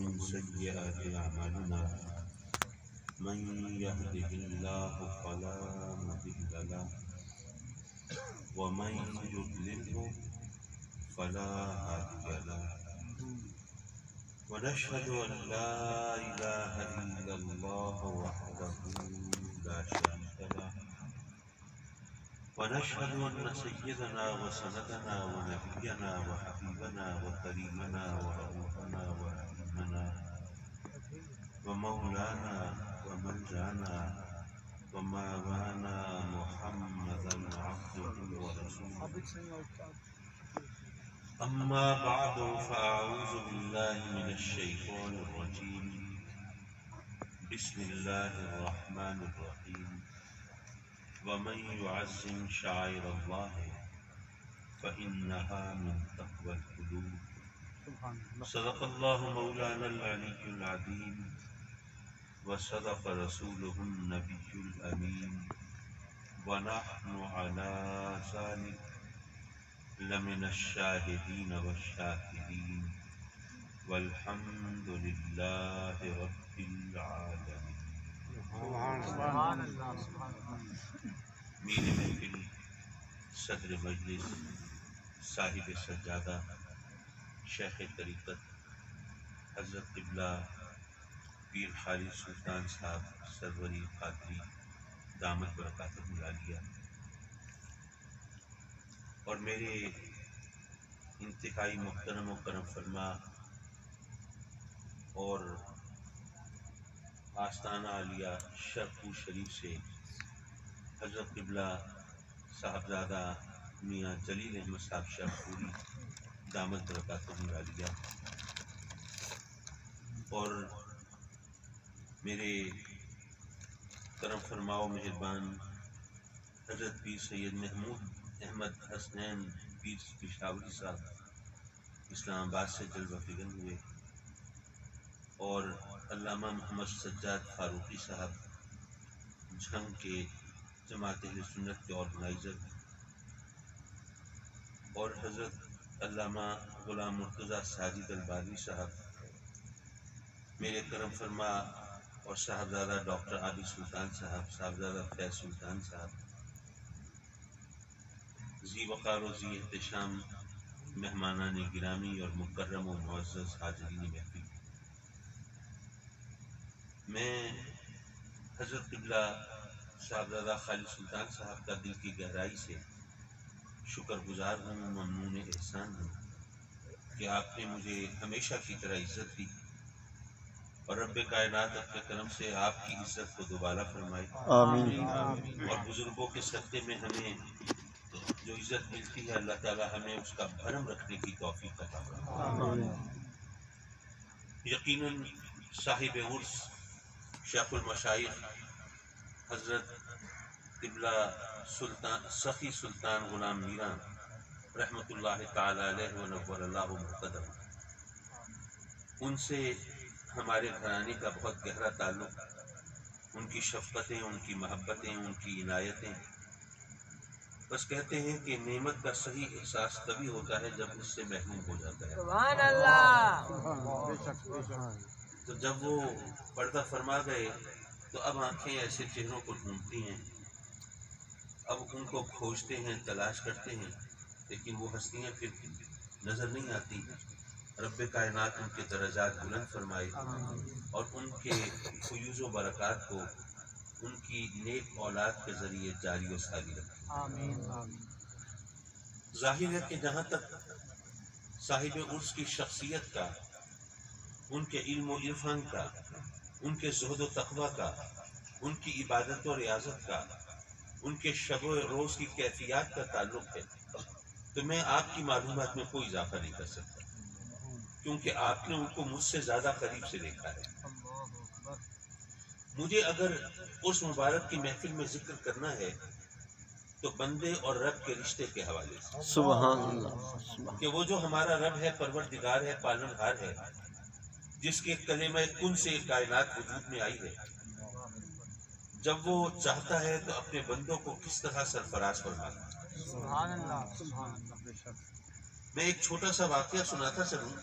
ومن سيئات أعمالنا من يهده الله فلا مضل له ومن يضلله فلا هادي له ونشهد أن لا إله إلا الله وحده لا شريك له ونشهد أن سيدنا وسندنا ونبينا وحبيبنا وكريمنا ورؤوفنا ورحيمنا ومولانا وملجانا وماوانا محمدا عبده ورسوله أما بعد فأعوذ بالله من الشيطان الرجيم بسم الله الرحمن الرحيم ومن يعظم شعائر الله فإنها من تقوى القلوب صدق الله مولانا العلي العظيم وصدق رسوله النبي الأمين ونحن على ذلك لمن الشاهدين والشاكرين والحمد لله رب العالمين. میری محفل صدر مجلس صاحب سجادہ شیخ طریقت حضرت قبلہ پیر خالد سلطان صاحب سروری قادری دامت برکاتہ العالیہ اور میرے انتہائی محترم و کرم فرما اور آستانہ عالیہ شرقپور شریف سے حضرت قبلہ صاحبزادہ میاں جلیل احمد صاحب شرقپوری دامت برکاتہ العالیہ اور میرے کرم فرما و مہربان حضرت پیر سید محمود احمد حسنین پیر پشاوری صاحب اسلام آباد سے جلوہ فکر ہوئے اور علامہ محمد سجاد فاروقی صاحب جھنگ کے جماعت اہل سنت کے آرگنائزر اور حضرت علامہ غلام مرتضیٰ ساجد البادری صاحب میرے کرم فرما اور صاحبزادہ ڈاکٹر عابد سلطان صاحب صاحبزادہ فیض سلطان صاحب ذی وقار و ذی احتشام مہمانان گرامی اور مکرم و معزز حاضرین محفل، میں حضرت قبلہ صاحبزادہ خالد سلطان صاحب کا دل کی گہرائی سے شکر گزار ہوں، ممنون احسان ہوں کہ آپ نے مجھے ہمیشہ کی طرح عزت دی اور رب کائنات اپنے کرم سے آپ کی عزت کو دوبارہ فرمائے آمین۔ اور بزرگوں کے صدقے میں ہمیں جو عزت ملتی ہے اللہ تعالی ہمیں اس کا بھرم رکھنے کی توفیق عطا فرمائے۔ یقیناً صاحب عرس شیخ المشائخ حضرت قبلہ سلطان سخی سلطان غلام میران رحمۃ اللہ تعالی علیہ ونور اللہ مرقدہ، ان سے ہمارے گھرانے کا بہت گہرا تعلق، ان کی شفقتیں، ان کی محبتیں، ان کی عنایتیں، بس کہتے ہیں کہ نعمت کا صحیح احساس تبھی ہوتا ہے جب اس سے محروم ہو جاتا ہے۔ سبحان اللہ۔ تو جب وہ پردہ فرما گئے تو اب آنکھیں ایسے چہروں کو ڈھونڈتی ہیں، اب ان کو کھوجتے ہیں، تلاش کرتے ہیں، لیکن وہ ہستیاں پھر نظر نہیں آتی۔ رب کائنات ان کے درجات بلند فرمائے اور ان کے فیوز و برکات کو ان کی نیک اولاد کے ذریعے جاری و ساری رکھے۔ ظاہر ہے کہ جہاں تک صاحب عرس کی شخصیت کا، ان کے علم و عرفان کا، ان کے زہد و تقویٰ کا، ان کی عبادت و ریاضت کا، ان کے شب و روز کی کیفیات کا تعلق ہے تو میں آپ کی معلومات میں کوئی اضافہ نہیں کر سکتا، کیونکہ آپ نے ان کو مجھ سے زیادہ قریب سے دیکھا ہے۔ مجھے اگر اس مبارک کی محفل میں ذکر کرنا ہے تو بندے اور رب کے رشتے کے حوالے سے، سبحان اللہ، کہ وہ جو ہمارا رب ہے، پروردگار ہے، پالنہار ہے، جس کے کلمہ کن سے کائنات وجود میں آئی ہے، جب وہ چاہتا ہے تو اپنے بندوں کو کس طرح سرفراز فرماتا ہے۔ سبحان اللہ، سبحان اللہ۔ میں ایک چھوٹا سا واقعہ سناتا چلوں،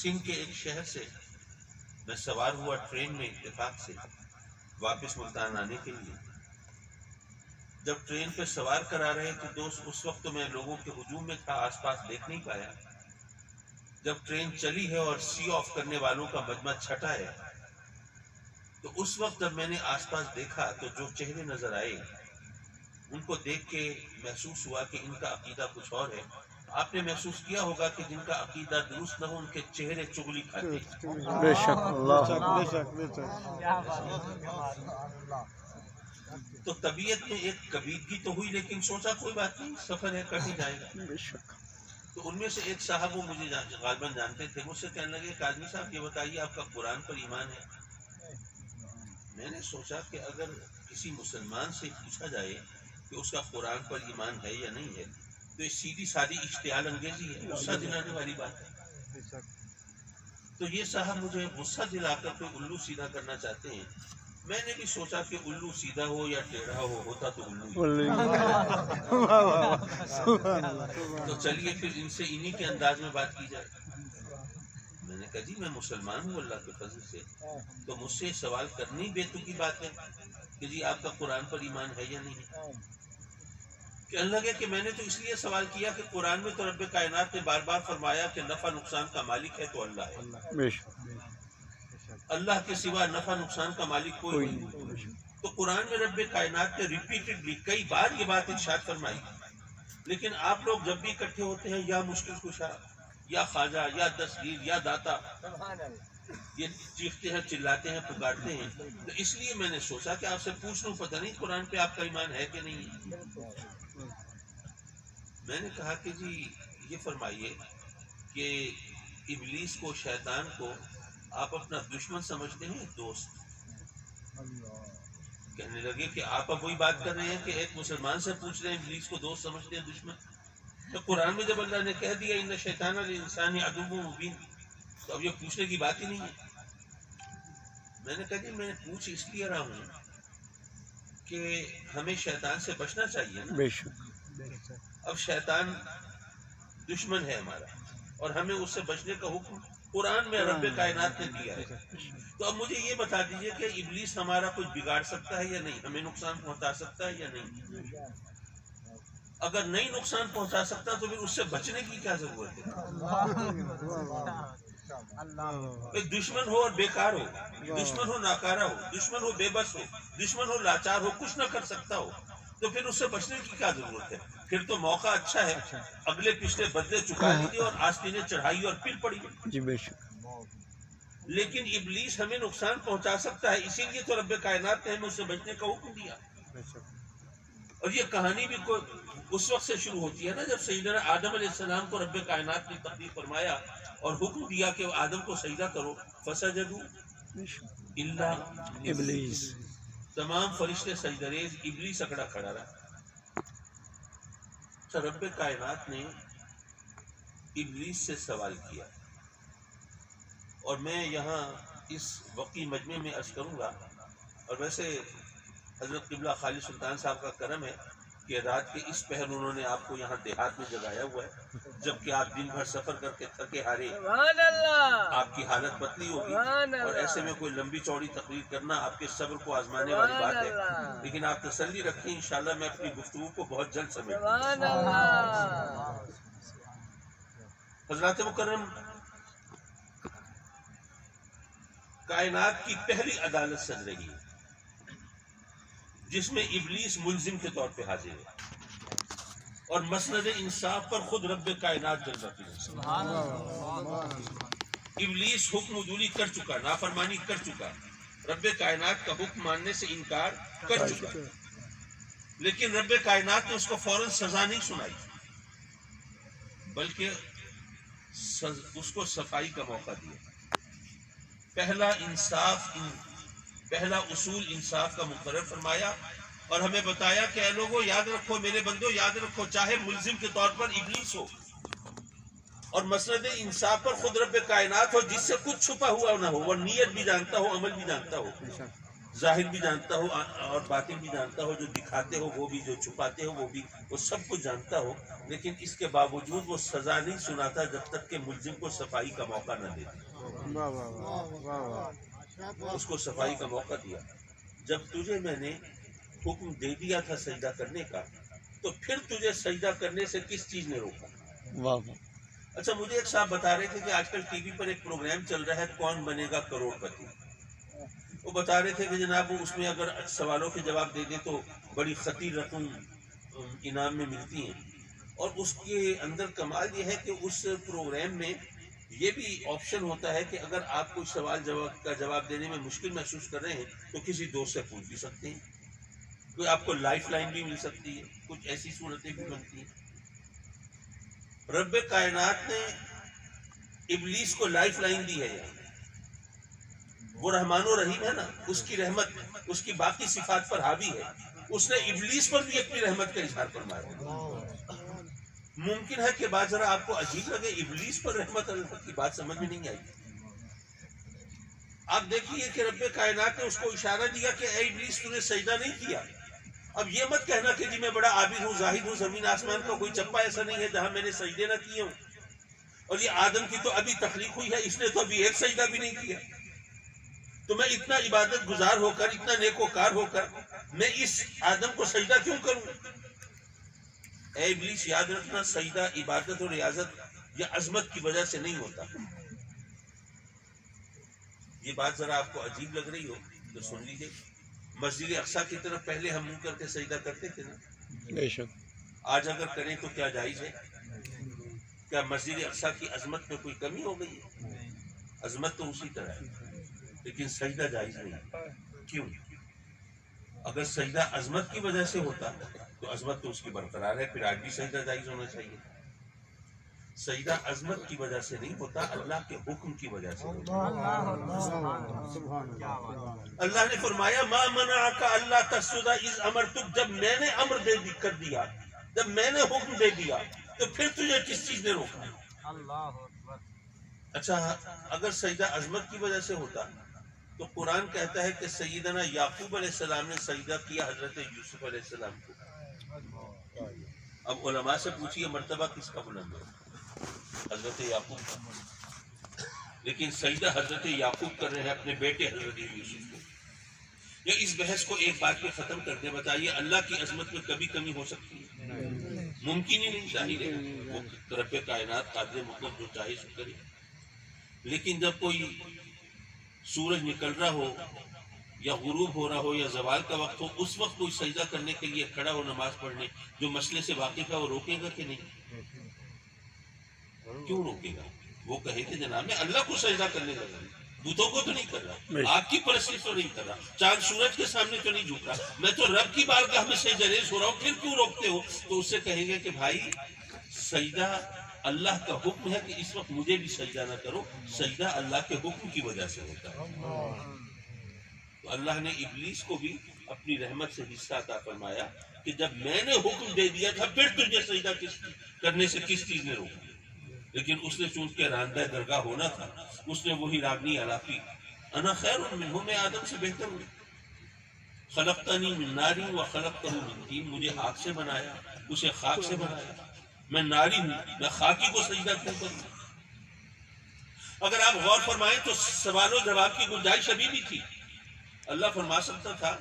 سندھ کے ایک شہر سے میں سوار ہوا ٹرین میں اتفاق سے واپس ملتان آنے کے لیے. جب ٹرین پہ سوار کرا رہے تھے دوست، اس وقت تو میں لوگوں کے ہجوم میں تھا، آس پاس دیکھ نہیں پایا. جب ٹرین چلی ہے اور سی آف کرنے والوں کا مجمع چھٹا ہے، تو اس وقت جب میں نے آس پاس دیکھا تو جو چہرے نظر آئے ان کو دیکھ کے محسوس ہوا کہ ان کا عقیدہ کچھ اور ہے. آپ نے محسوس کیا ہوگا کہ جن کا عقیدہ درست نہ ہو ان کے چہرے چغلی کھاتے ہیں. بے شک اللہ تو طبیعت میں ایک کبیدگی تو ہوئی، لیکن سوچا کوئی بات نہیں، سفر ہے، کٹ ہی جائے گا. بے شک تو ان میں سے ایک صاحب، وہ مجھے غالباً جانتے تھے، مجھ سے کہنے لگے کہ آدمی صاحب یہ بتائیے آپ کا قرآن پر ایمان ہے؟ میں نے سوچا کہ اگر کسی مسلمان سے پوچھا جائے کہ اس کا قرآن پر ایمان ہے یا نہیں ہے تو یہ سیدھی سادی اشتعال انگیزی ہے، غصہ دلانے والی بات ہے. تو یہ صاحب مجھے غصہ دلا کر کوئی الو سیدھا کرنا چاہتے ہیں. میں نے بھی سوچا کہ الو سیدھا ہو یا ٹیڑھا ہو، ہوتا تو الو ہی. تو چلیے پھر ان سے انہی کے انداز میں بات کی جائے. میں نے کہا جی میں مسلمان ہوں اللہ کے فضل سے، تو مجھ سے سوال کرنی بے تکی بات ہے کہ جی آپ کا قرآن پر ایمان ہے یا نہیں ہے. کہنے لگے کہ میں نے تو اس لیے سوال کیا کہ قرآن میں تو رب کائنات نے بار بار فرمایا کہ نفع نقصان کا مالک ہے تو اللہ ہے، بے شک اللہ کے سوا نفع نقصان کا مالک کوئی نہیں. تو قرآن میں رب کائنات نے ریپیٹڈلی کئی بار یہ بات ارشاد فرمائی. لیکن آپ لوگ جب بھی اکٹھے ہوتے ہیں یا مشکل کشا یا خواجہ یا دستگیر یا داتا یہ چیختے ہیں، چلاتے ہیں، پکارتے ہیں. تو اس لیے میں نے سوچا کہ آپ سے پوچھ لوں، پتہ نہیں قرآن پہ آپ کا ایمان ہے کہ نہیں ہے. میں نے کہا کہ جی یہ فرمائیے کہ ابلیس کو، شیطان کو آپ اپنا دشمن سمجھتے ہیں دوست؟ کہنے لگے کہ آپ اب وہی بات کر رہے ہیں کہ ایک مسلمان سے پوچھ رہے ہیں ابلیس کو دوست سمجھتے ہیں دشمن؟ تو قرآن میں جب اللہ نے کہہ دیا ان شیطان للانسان عدو مبین، تو اب یہ پوچھنے کی بات ہی نہیں ہے. میں نے کہا جی میں پوچھ اس لیے رہا ہوں کہ ہمیں شیطان سے بچنا چاہیے نا. بے شک اب شیطان دشمن ہے ہمارا اور ہمیں اس سے بچنے کا حکم قرآن میں رب کائنات نے دیا ہے. تو اب مجھے یہ بتا دیجئے کہ ابلیس ہمارا کچھ بگاڑ سکتا ہے یا نہیں، ہمیں نقصان پہنچا سکتا ہے یا نہیں؟ اگر نہیں نقصان پہنچا سکتا تو پھر اس سے بچنے کی کیا ضرورت ہے؟ دشمن ہو اور بیکار ہو، دشمن ہو ناکارہ ہو، دشمن ہو بے بس ہو، دشمن ہو لاچار ہو، کچھ نہ کر سکتا ہو، تو پھر اس سے بچنے کی کیا ضرورت ہے؟ پھر تو موقع اچھا ہے، اگلے پچھلے بدلے چکا لیجیے اور آستینیں چڑھائی اور پھر پڑی. جی بے شک لیکن ابلیس ہمیں نقصان پہنچا سکتا ہے، اسی لیے تو رب کائنات نے ہمیں اس سے بچنے کا حکم دیا. اور یہ کہانی بھی اس وقت سے شروع ہوتی ہے نا جب سیدنا آدم علیہ السلام کو رب کائنات نے تخلیق فرمایا اور حکم دیا کہ آدم کو سجدہ کرو، فسجدوا الا ابلیس، تمام فرشتے سجدریز، ابلیس اکڑا کھڑا رہا. تو رب کائنات نے ابلیس سے سوال کیا، اور میں یہاں اس وقی مجمع میں عرض کروں گا. اور ویسے حضرت قبلہ خالد سلطان صاحب کا کرم ہے کہ رات کے اس پہر انہوں نے آپ کو یہاں دیہات میں جگایا ہوا ہے، جبکہ آپ دن بھر سفر کر کے تھکے ہارے، آپ کی حالت پتلی ہوگی، اور ایسے میں کوئی لمبی چوڑی تقریر کرنا آپ کے صبر کو آزمانے والی بات ہے. لیکن آپ تسلی رکھیں، انشاءاللہ میں اپنی گفتگو کو بہت جلد سمیٹ لوں گا. حضرات مکرم، کائنات کی پہلی عدالت سج رہی ہے جس میں ابلیس ملزم کے طور پہ حاضر ہے، اور مسند انصاف پر خود رب کائنات جل رہی ہے. ابلیس حکم عدولی کر چکا، نافرمانی کر چکا، رب کائنات کا حکم ماننے سے انکار کر چکا، لیکن رب کائنات نے اس کو فوراً سزا نہیں سنائی بلکہ اس کو صفائی کا موقع دیا. پہلا اصول انصاف کا مقرر فرمایا اور ہمیں بتایا کہ اے لوگوں یاد رکھو، میرے بندو یاد رکھو، چاہے ملزم کے طور پر ابلیس ہو اور مسند انصاف پر خود رب کائنات ہو جس سے کچھ چھپا ہوا نہ ہو، وہ نیت بھی جانتا ہو، عمل بھی جانتا ہو، ظاہر بھی جانتا ہو اور باطن بھی جانتا ہو، جو دکھاتے ہو وہ بھی، جو چھپاتے ہو وہ بھی، وہ سب کچھ جانتا ہو، لیکن اس کے باوجود وہ سزا نہیں سناتا جب تک کہ ملزم کو صفائی کا موقع نہ دے. اس کو صفائی کا موقع دیا. جب تجھے میں نے حکم دے دیا تھا سجدہ کرنے کا تو پھر تجھے سجدہ کرنے سے کس چیز نے روکا؟ واہ واہ. اچھا مجھے ایک صاحب بتا رہے تھے کہ آج کل ٹی وی پر ایک پروگرام چل رہا ہے کون بنے گا کروڑ پتی. وہ بتا رہے تھے کہ جناب وہ اس میں اگر سوالوں کے جواب دے دیں تو بڑی خطیر رقم انعام میں ملتی ہیں. اور اس کے اندر کمال یہ ہے کہ اس پروگرام میں یہ بھی آپشن ہوتا ہے کہ اگر آپ کوئی سوال کا جواب دینے میں مشکل محسوس کر رہے ہیں تو کسی دوست سے پوچھ بھی سکتے ہیں. کوئی آپ کو لائف لائن بھی مل سکتی ہے. کچھ ایسی صورتیں بھی بنتی ہیں. رب کائنات نے ابلیس کو لائف لائن دی ہے. وہ رحمان و رحیم ہے نا, اس کی رحمت اس کی باقی صفات پر حاوی ہے. اس نے ابلیس پر بھی اپنی رحمت کا اظہار فرمایا. ممکن ہے کہ بات ذرا آپ کو عجیب لگے, ابلیس پر رحمت اللہ کی بات سمجھ میں نہیں آئی. آپ دیکھیے کہ رب کائنات نے اس کو اشارہ دیا کہ اے ابلیس تو نے سجدہ نہیں کیا. اب یہ مت کہنا کہ جی میں بڑا عابد ہوں زاہد ہوں, زمین آسمان کا کوئی چپا ایسا نہیں ہے جہاں میں نے سجدے نہ کیے ہوں. اور یہ آدم کی تو ابھی تخلیق ہوئی ہے, اس نے تو ابھی ایک سجدہ بھی نہیں کیا. تو میں اتنا عبادت گزار ہو کر, اتنا نیکوکار ہو کر میں اس آدم کو سجدہ کیوں کروں؟ اے ابلیس یاد رکھنا, سجدہ عبادت اور ریاضت یا عظمت کی وجہ سے نہیں ہوتا. یہ بات ذرا آپ کو عجیب لگ رہی ہو تو سن لیجیے. مسجد اقصی کی طرف پہلے ہم منہ کر کے سجدہ کرتے تھے نا. بے شک. آج اگر کریں تو کیا جائز ہے؟ کیا مسجد اقصی کی عظمت میں کوئی کمی ہو گئی ہے؟ عظمت تو اسی طرح ہے لیکن سجدہ جائز نہیں. کیوں؟ اگر سجدہ عظمت کی وجہ سے ہوتا تو عظمت تو اس کی برقرار ہے, پھر آج بھی سجدہ جائز ہونا چاہیے. سجدہ عظمت کی وجہ سے نہیں ہوتا, اللہ کے حکم کی وجہ سے ہوتا. اللہ نے فرمایا ما منعک اللہ تسجد اذ امرتک, جب میں نے امر کر دیا, جب میں نے حکم دے دیا تو پھر تجھے کس چیز نے روکا؟ اچھا اگر سجدہ عظمت کی وجہ سے ہوتا تو قرآن کہتا ہے کہ سیدنا یعقوب علیہ السلام نے سجدہ کیا حضرت یوسف علیہ السلام کو. اب علماء سے پوچھئے مرتبہ کس کا بلند ہے؟ حضرت یعقوب کا. لیکن سجدہ حضرت یعقوب کر رہے ہیں اپنے بیٹے حضرت یوسف کو. یا اس بحث کو ایک بات پہ ختم کر کے بتائیے, اللہ کی عظمت میں کبھی کمی ہو سکتی ہے؟ ممکن ہی نہیں. ظاہر ہے وہ رب کائنات قادر مطلب جو چاہے سو کرے. لیکن جب کوئی سورج نکل رہا ہو یا غروب ہو رہا ہو یا زوال کا وقت ہو, اس وقت کوئی سجدہ کرنے کے لیے کھڑا ہو نماز پڑھنے, جو مسئلے سے واقف ہے وہ روکے گا کہ نہیں؟ کیوں روکے گا؟ وہ کہے کہ جناب میں اللہ کو سجدہ کرنے لگا, بتوں کو تو نہیں کر رہا, آپ کی پرستی تو نہیں کر رہا, چاند سورج کے سامنے تو نہیں جھک رہا, میں تو رب کی بارگاہ میں سجدہ ریز ہو رہا ہوں, پھر کیوں روکتے ہو؟ تو اس سے کہیں گے کہ بھائی سجدہ اللہ کا حکم ہے کہ اس وقت مجھے بھی سجدہ نہ کرو, سجدہ اللہ کے حکم کی وجہ سے ہوتا ہے. تو اللہ نے ابلیس کو بھی اپنی رحمت سے حصہ عطا فرمایا کہ جب میں نے حکم دے دیا تھا پھر تجھے سجدہ کرنے سے کس چیز نے روکا؟ لیکن اس نے چونکہ راندہ درگاہ ہونا تھا, اس نے وہی راگنی علاقی انا خیر منہ, میں آدم سے بہتر ہوں. خلقتنی من نار و خلقتہ من طین, مجھے آگ سے بنایا اسے خاک سے بنایا, میں ناری ہوں, میں خاکی کو سجدہ کیوں کروں؟ اگر آپ غور فرمائیں تو سوال و جواب کی گنجائش ابھی بھی تھی. اللہ فرما سکتا تھا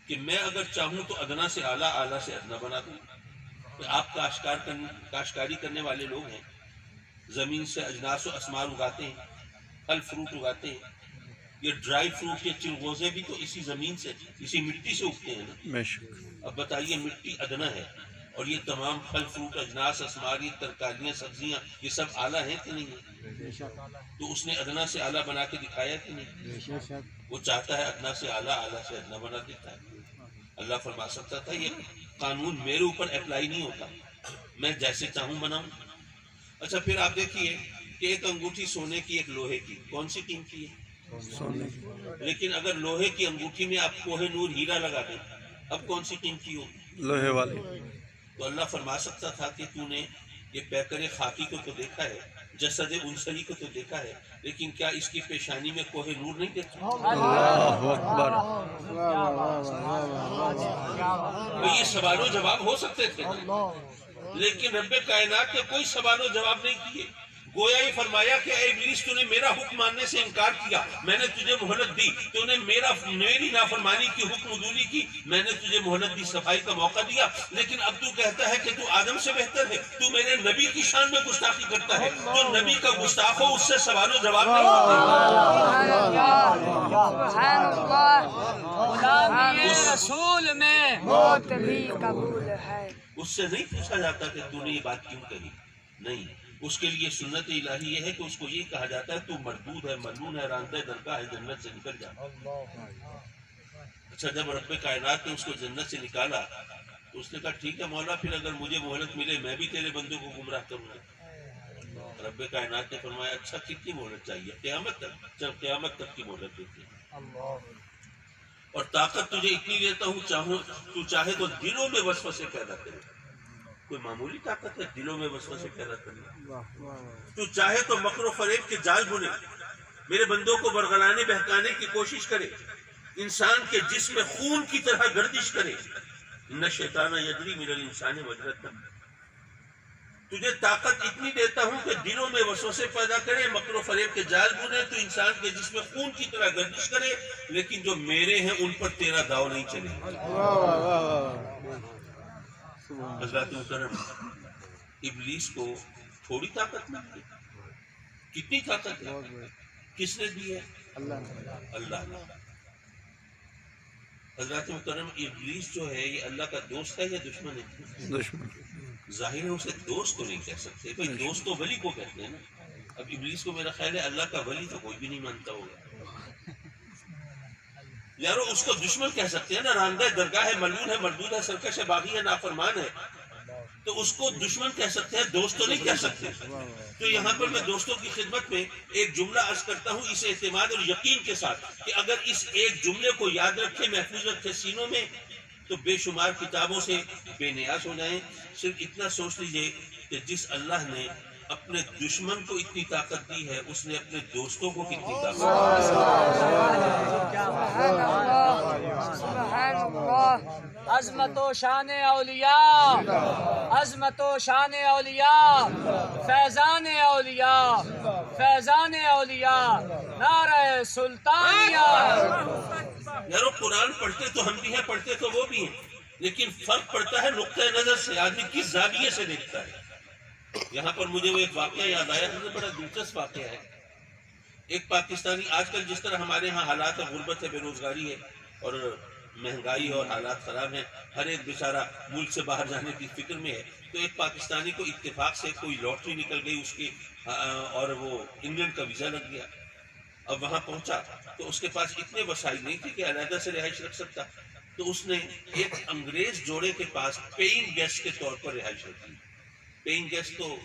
کہ میں اگر چاہوں تو ادنا سے اعلیٰ, اعلیٰ سے ادنا بنا دوں. آپ کاشتکاری کرنے والے لوگ ہیں, زمین سے اجناس و اسمار اگاتے ہیں, پھل فروٹ اگاتے ہیں. یہ ڈرائی فروٹ کے چلغوزے بھی تو اسی زمین سے, اسی مٹی سے اگتے ہیں نا. اب بتائیے مٹی ادنا ہے اور یہ تمام پھل فروٹ اجناس اسمار, یہ ترکاریاں سبزیاں, یہ سب اعلیٰ ہیں کہ نہیں ہے؟ تو اس نے ادنا سے اعلیٰ بنا کے دکھایا کہ نہیں؟ وہ چاہتا ہے ادنا سے اعلیٰ, اعلیٰ سے ادنا بنا دیتا ہے. اللہ فرما سکتا تھا یہ قانون میرے اوپر اپلائی نہیں ہوتا, میں جیسے چاہوں بناؤں. اچھا پھر آپ دیکھیے کہ ایک انگوٹھی سونے کی ایک لوہے کی, کون سی قیمتی ہے؟ سونے. لیکن اگر لوہے کی انگوٹھی میں آپ کوہ نور ہیرا لگا دیں, اب کون سی قیمتی ہوگی؟ لوہے والی. تو اللہ فرما سکتا تھا کہ تو نے یہ پیکر خاکی کو تو دیکھا ہے, جسد انسری کو تو دیکھا ہے, لیکن کیا اس کی پیشانی میں کوہ نور نہیں دیکھا؟ اللہ اکبر. یہ سوال و جواب ہو سکتے تھے, لیکن رب کائنات نے کوئی سوال و جواب نہیں کیے. گویا یہ فرمایا کہ اے ابلیس تو نے میرا حکم ماننے سے انکار کیا، میں نے تجھے مہلت دی، تو نے میری نافرمانی کی، حکم عدولی کی، میں نے تجھے مہلت دی، صفائی کا موقع دیا، لیکن اب تو کہتا ہے کہ تو آدم سے بہتر ہے، تو میرے نبی کی شان میں گستاخی کرتا ہے، تو نبی کا گستاخ ہو، اس سے سوال و جواب نہیں سبحان اللہ، غلامی رسول میں موت بھی قبول ہے۔ اس سے نہیں پوچھا جاتا کہ تو نے یہ بات کیوں کہی، نہیں، اس کے لیے سنت الہی یہ ہے کہ اس کو یہ کہا جاتا ہے تو مردود ہے، ملعون ہے، راندہ درگاہ ہے، جنت سے نکل جا۔ اچھا، جب رب کائنات نے اس کو جنت سے نکالا تو اس نے کہا ٹھیک ہے مولا، پھر اگر مجھے مہلت ملے میں بھی تیرے بندوں کو گمراہ کروں گا۔ رب کائنات نے فرمایا اچھا کتنی مہلت چاہیے؟ قیامت تک، چل قیامت تک کی مہلت دیتی ہے، اور طاقت تجھے اتنی دیتا ہوں تو چاہے تو دلوں میں وسوسے پیدا کرے، کوئی معمولی طاقت ہے دلوں میں وسوسے پیدا کرنا؟ تو چاہے تو مکر و فریب کے جال بنے، میرے بندوں کو برگلانے بہکانے کی کوشش کرے، انسان کے جسم میں خون کی طرح گردش کرے، ان شیطان یجری من الانسان مجری الدم، تجھے طاقت اتنی دیتا ہوں کہ دلوں میں وسوسے پیدا کرے، مکر و فریب کے جال بنے، تو انسان کے جسم میں خون کی طرح گردش کرے، لیکن جو میرے ہیں ان پر تیرا داؤ نہیں چلے۔ حضرات محترم، ابلیس کو تھوڑی طاقت نہیں ہے، کتنی طاقت ہے، کس نے دی ہے؟ اللہ نے۔ حضرات محترم، ابلیس جو ہے یہ اللہ کا دوست ہے یا دشمن ہے؟ دشمن۔ ظاہر ہے اسے دوست تو نہیں کہہ سکتے، بھائی دوست تو ولی کو کہتے ہیں نا، اب ابلیس کو میرا خیال ہے اللہ کا ولی تو کوئی بھی نہیں مانتا ہوگا، یارو اس کو دشمن کہہ سکتے ہیں نا، راندہ درگاہ ہے، ملعون ہے، مردود ہے، سرکش ہے، باغی ہے، نافرمان ہے، تو اس کو دشمن کہہ سکتے ہیں، دوست تو نہیں کہہ سکتے۔ تو یہاں پر میں دوستوں کی خدمت میں ایک جملہ عرض کرتا ہوں اس اعتماد اور یقین کے ساتھ کہ اگر اس ایک جملے کو یاد رکھے، محفوظ رکھے سینوں میں، تو بے شمار کتابوں سے بے نیاز ہو جائیں۔ صرف اتنا سوچ لیجئے کہ جس اللہ نے اپنے دشمن کو اتنی طاقت دی ہے، اس نے اپنے دوستوں کو کتنی طاقت دی۔ سبحان اللہ، سبحان اللہ، عظمت و شان اولیاء، عظمت و شان اولیاء، فیضان اولیاء، فیضان اولیاء، نعرہ سلطانیہ۔ یارو قرآن پڑھتے تو ہم بھی ہیں، پڑھتے تو وہ بھی ہیں، لیکن فرق پڑتا ہے نقطۂ نظر سے، آدمی کس زاویے سے دیکھتا ہے۔ یہاں پر مجھے وہ ایک واقعہ یاد آیا، بڑا دلچسپ واقعہ ہے۔ ایک پاکستانی، آج کل جس طرح ہمارے ہاں حالات ہے، غربت ہے، بے روزگاری ہے، اور مہنگائی اور حالات خراب ہیں، ہر ایک بیچارہ ملک سے باہر جانے کی فکر میں ہے، تو ایک پاکستانی کو اتفاق سے کوئی لاٹری نکل گئی اس کی، اور وہ انگلینڈ کا ویزا لگ گیا۔ اب وہاں پہنچا تو اس کے پاس اتنے وسائل نہیں تھے کہ علیحدہ سے رہائش رکھ سکتا، تو اس نے ایک انگریز جوڑے کے پاس پیئنگ گیسٹ کے طور پر رہائش رکھی۔ پیئنگ گیسٹ تو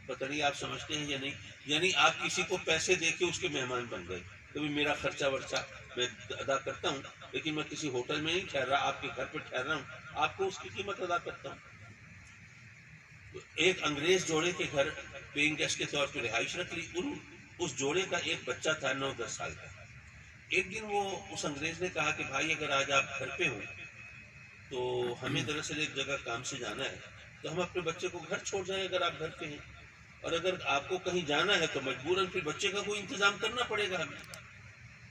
پتہ نہیں آپ سمجھتے ہیں یا نہیں، یعنی آپ کسی کو پیسے دے کے اس کے مہمان بن گئے، کبھی میرا خرچہ ورچہ میں ادا کرتا ہوں، لیکن میں کسی ہوٹل میں نہیں ٹھہر رہا، آپ کے گھر پہ ٹھہر رہا ہوں، آپ کو اس کی قیمت ادا کرتا ہوں۔ تو ایک انگریز جوڑے کے گھر پیئنگ گیسٹ کے طور پہ رہائش رکھ لی۔ اس جوڑے کا ایک بچہ تھا 9-10 سال کا۔ ایک دن وہ اس انگریز نے کہا کہ بھائی اگر آج آپ گھر پہ ہو تو ہمیں دراصل ایک جگہ کام سے جانا ہے، تو ہم اپنے بچے کو گھر چھوڑ جائیں اگر آپ گھر پہ ہیں، اور اگر آپ کو کہیں جانا ہے تو مجبوراً پھر بچے کا کوئی انتظام کرنا پڑے گا ہمیں۔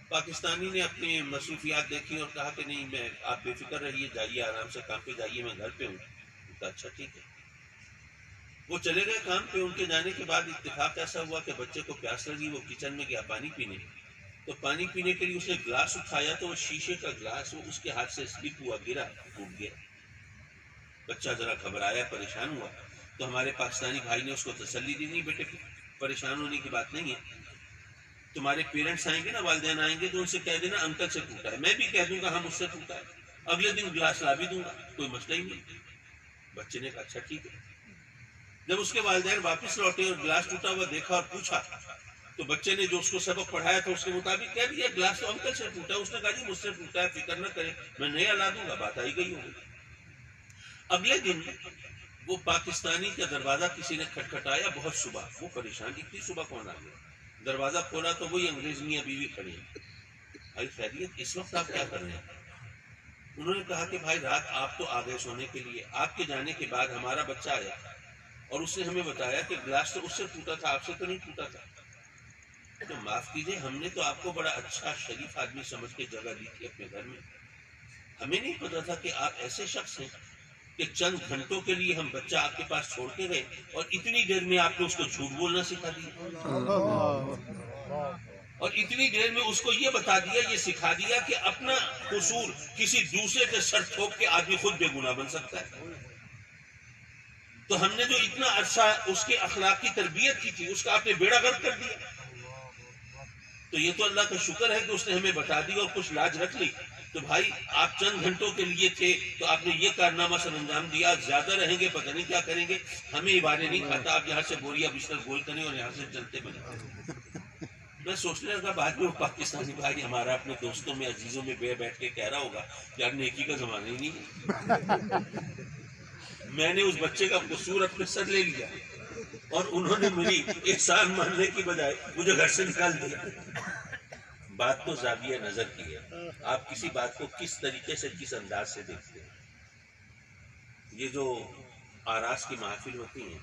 پاکستانی نے اپنی مصروفیات دیکھی اور کہا کہ نہیں، آپ بے فکر رہیے، جائیے آرام سے کام پہ جائیے، میں گھر پہ ہوں۔ کہا اچھا ٹھیک ہے۔ وہ چلے گئے کام پہ۔ ان کے جانے کے بعد اتفاق ایسا ہوا کہ بچے کو پیاس لگی، وہ کچن میں گیا پانی پینے، تو پانی پینے کے لیے اس نے گلاس اٹھایا تو وہ شیشے کا گلاس وہ اس کے ہاتھ سے سلپ ہوا، گرا، ٹوٹ گیا۔ بچہ ذرا گھبرایا، پریشان ہوا، تو ہمارے پاکستانی بھائی نے اس کو تسلی دی، نہیں بیٹے پریشان ہونے کی بات نہیں ہے، تمہارے پیرنٹس آئیں گے نا، والدین آئیں گے، تو ان سے کہہ دینا انکل سے ٹوٹا ہے، میں بھی کہہ دوں گا ہم اس سے ٹوٹا ہے، اگلے دن گلاس لا بھی دوں گا، کوئی مسئلہ ہی نہیں۔ بچے نے کہا اچھا ٹھیک ہے۔ جب اس کے والدین واپس لوٹے اور گلاس ٹوٹا ہوا دیکھا اور پوچھا، تو بچے نے جو اس کو سبق پڑھایا تھا اس کے مطابق کہہ دیا گلاس تو انکل سے ٹوٹا ہے۔ اس نے کہا جی مجھ سے ٹوٹا ہے، فکر نہ کرے، میں نیا لا دوں گا، بات آئی گئی ہوگی۔ اگلے دن وہ پاکستانی کا دروازہ کسی نے کھٹکھٹایا، بہت صبح، وہ پریشان، اتنی صبح کون آ گیا؟ دروازہ کھولا تو وہی انگریز میاں بیوی کھڑی ہیں۔ بھائی خیریت، اس وقت آپ کیا کر رہے ہیں؟ انہوں نے کہا کہ بھائی رات آپ تو آ گئے سونے کے لیے، آپ کے جانے کے بعد ہمارا بچہ آیا اور اس نے ہمیں بتایا کہ گلاس تو اس سے ٹوٹا تھا، آپ سے تو نہیں ٹوٹا تھا. تو معاف کیجیے، ہم نے تو آپ کو بڑا اچھا شریف آدمی سمجھ کے جگہ دی تھی اپنے گھر میں. ہمیں نہیں پتا تھا کہ آپ ایسے شخص ہیں کہ چند گھنٹوں کے لیے ہم بچہ آپ کے پاس چھوڑ کے گئے اور اتنی دیر میں آپ نے اس کو جھوٹ بولنا سکھا دیا، اور اتنی دیر میں اس کو یہ بتا دیا، یہ سکھا دیا کہ اپنا قصور کسی دوسرے کے سر تھوپ کے آدمی خود بے گناہ بن سکتا ہے. تو ہم نے جو اتنا عرصہ اس کے اخلاق کی تربیت کی تھی، اس کا آپ نے بیڑا غرق کر دیا. تو یہ تو اللہ کا شکر ہے کہ اس نے ہمیں بتا دی اور کچھ لاج رکھ لی. تو بھائی آپ چند گھنٹوں کے لیے تھے تو آپ نے یہ کارنامہ سر انجام دیا، زیادہ رہیں گے پتہ نہیں کیا کریں گے. ہمیں یہ بارے نہیں کھاتا، آپ یہاں سے بوریا بستر گول کریں اور یہاں سے چلتے بنے. میں سوچنے لگا بعد میں وہ پاکستانی بھائی ہمارا اپنے دوستوں میں عزیزوں میں بیٹھ کے کہہ رہا ہوگا یار نیکی کا زمانہ ہی نہیں ہے. میں نے اس بچے کا قصور اپنے سر لے لیا اور انہوں نے میری احسان ماننے کی بجائے مجھے گھر سے نکال دیا. بات تو زاویہ نظر کی ہے، آپ کسی بات کو کس طریقے سے کس انداز سے دیکھتے ہیں. یہ جو آراس کی محافل ہوتی ہیں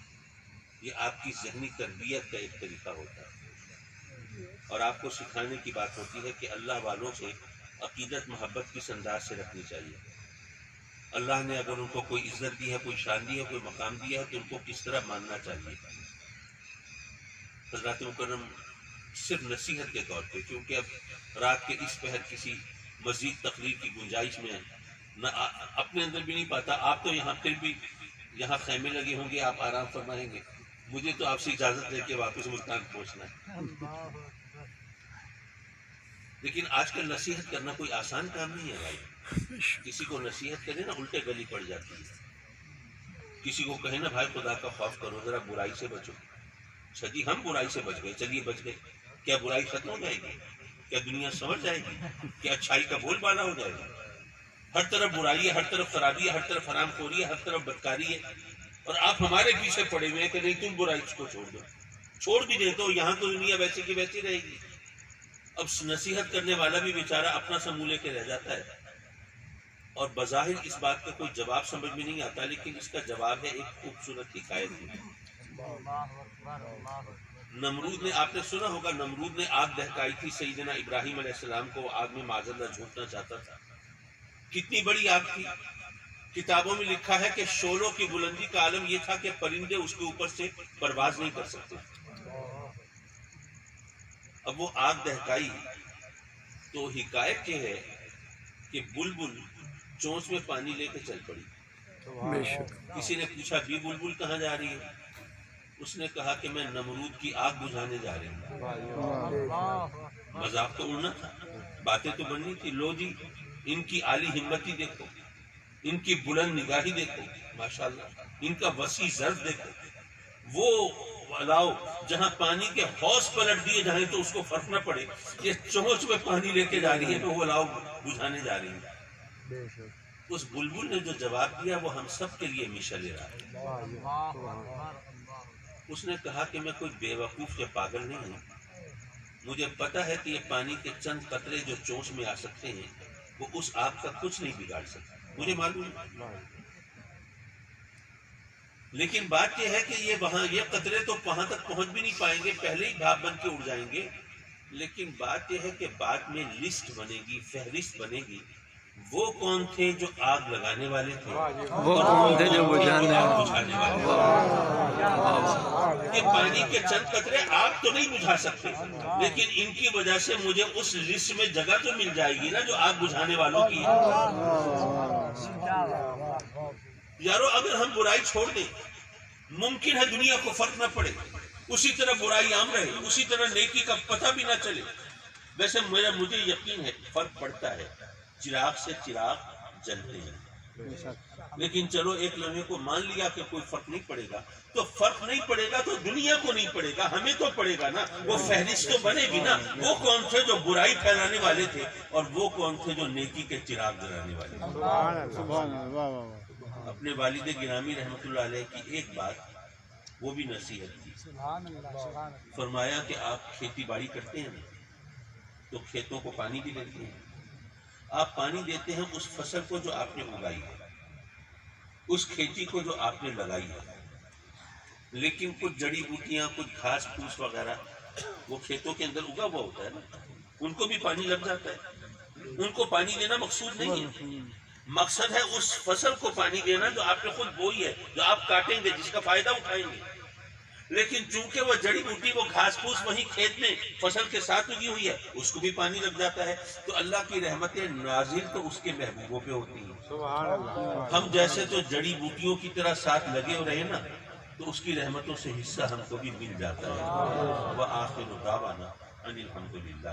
یہ آپ کی ذہنی تربیت کا ایک طریقہ ہوتا ہے، اور آپ کو سکھانے کی بات ہوتی ہے کہ اللہ والوں سے عقیدت محبت کس انداز سے رکھنی چاہیے. اللہ نے اگر ان کو کوئی عزت دی ہے، کوئی شان دی ہے، کوئی مقام دیا ہے تو ان کو کس طرح ماننا چاہیے. حضرات مکرم صرف نصیحت کے طور پہ، کیونکہ اب رات کے اس پہر کسی مزید تقریر کی گنجائش میں نہ اپنے اندر بھی نہیں پاتا. آپ تو یہاں پھر بھی یہاں خیمے لگے ہوں گے، آپ آرام فرمائیں گے، مجھے تو آپ سے اجازت لے کے واپس ملتان پہنچنا ہے. لیکن آج کل نصیحت کرنا کوئی آسان کام نہیں ہے بھائی. کسی کو نصیحت کرے نا الٹے گلی پڑ جاتی ہے. کسی کو کہے نا بھائی خدا کا خوف کرو، ذرا برائی سے بچو. اچھا جی ہم برائی سے بچ گئے، چلیے بچ گئے، کیا برائی ختم ہو جائے گی؟ کیا دنیا سمجھ جائے گی؟ کیا اچھائی کا بول بالا ہو جائے گا؟ ہر طرف برائی ہے، ہر طرف خرابی ہے، ہر طرف حرام خوری ہے، ہر طرف بدکاری ہے، اور آپ ہمارے پیچھے پڑے ہوئے ہیں کہ نہیں تم برائی کو چھوڑ دو. چھوڑ بھی دے تو یہاں تو دنیا ویسی کی ویسی رہے گی. اب نصیحت کرنے والا بھی بیچارہ اپنا سمو لے کے رہ جاتا ہے، اور بظاہر اس بات کا کوئی جواب سمجھ میں نہیں آتا، لیکن اس کا جواب ہے ایک خوبصورت حکایت میں. نمرود نے، آپ نے سنا ہوگا، نمرود نے آگ دہکائی تھی سیدنا ابراہیم علیہ السلام کو، وہ آگ میں معذاللہ جھونکنا چاہتا تھا. کتنی بڑی آگ تھی. کتابوں میں لکھا ہے کہ شعلوں کی بلندی کا عالم یہ تھا کہ پرندے اس کے اوپر سے پرواز نہیں کر سکتے. اب وہ آگ دہکائی تو حکایت یہ ہے کہ بلبل چونچ میں پانی لے کے چل پڑی. کسی نے پوچھا بھی بلبل کہاں جا رہی ہے؟ اس نے کہا کہ میں نمرود کی آگ بجھانے جا رہی ہوں. مذاق تو اڑنا تھا، باتیں تو بننی تھی. لو جی ان کی عالی ہمتی دیکھو، ان کی بلند نگاہی دیکھو، ماشاءاللہ ان کا وسیع ظرف دیکھو. وہ الاؤ جہاں پانی کے حوض پلٹ دیے جائیں تو اس کو فرق نہ پڑے، یہ چونچ میں پانی لے کے جا رہی ہے تو وہ الاؤ بجھانے جا رہی ہے. اس بلبل نے جو جواب دیا وہ ہم سب کے لیے مشعل راہ ہے. اس نے کہا کہ میں کوئی بے وقوف یا پاگل نہیں ہوں، مجھے پتا ہے کہ یہ پانی کے چند قطرے جو چونچ میں آ سکتے ہیں وہ اس آگ کا کچھ نہیں بگاڑ سکتے، مجھے معلوم ہے. لیکن بات یہ ہے کہ یہ قطرے تو وہاں تک پہنچ بھی نہیں پائیں گے، پہلے ہی بھاپ بن کے اڑ جائیں گے. لیکن بات یہ ہے کہ بعد میں لسٹ بنے گی، فہرست بنے گی، وہ کون تھے جو آگ لگانے والے تھے، وہ کون تھے جو بجھانے والے. یہ پانی کے چند قطرے آگ تو نہیں بجھا سکتے، لیکن ان کی وجہ سے مجھے اس لسٹ میں جگہ تو مل جائے گی نا جو آگ بجھانے والوں کی ہے. یارو اگر ہم برائی چھوڑ دیں ممکن ہے دنیا کو فرق نہ پڑے، اسی طرح برائی عام رہے، اسی طرح نیکی کا پتہ بھی نہ چلے. ویسے مجھے یقین ہے فرق پڑتا ہے، چراغ سے چراغ جلتے ہیں. لیکن چلو ایک لمحے کو مان لیا کہ کوئی فرق نہیں پڑے گا، تو فرق نہیں پڑے گا تو دنیا کو نہیں پڑے گا، ہمیں تو پڑے گا نا. وہ فہرست تو بنے گی نا، وہ کون تھے جو برائی پھیلانے والے تھے اور وہ کون تھے جو نیکی کے چراغ جلانے والے تھے. اپنے والد گرامی رحمت اللہ علیہ کی ایک بات وہ بھی نصیحت کی. فرمایا کہ آپ کھیتی باڑی کرتے ہیں تو کھیتوں کو پانی بھی دیتے ہیں. آپ پانی دیتے ہیں اس فصل کو جو آپ نے اگائی ہے، اس کھیتی کو جو آپ نے لگائی ہے. لیکن کچھ جڑی بوٹیاں، کچھ گھاس پھوس وغیرہ وہ کھیتوں کے اندر اگا ہوا ہوتا ہے نا، ان کو بھی پانی لگ جاتا ہے. ان کو پانی دینا مقصود نہیں ہے، مقصد ہے اس فصل کو پانی دینا جو آپ نے خود بوئی ہے، جو آپ کاٹیں گے، جس کا فائدہ اٹھائیں گے. لیکن چونکہ وہ جڑی بوٹی، وہ گھاس پھوس وہیں کھیت میں فصل کے ساتھ اگی ہوئی ہے، اس کو بھی پانی لگ جاتا ہے. تو اللہ کی رحمتیں نازل تو اس کے محبوبوں پہ ہوتی ہیں. ہم جیسے تو جڑی بوٹیوں کی طرح ساتھ لگے ہو رہے نا، تو اس کی رحمتوں سے حصہ ہم کو بھی مل جاتا ہے. وآخر دعوانا ان الحمدللہ.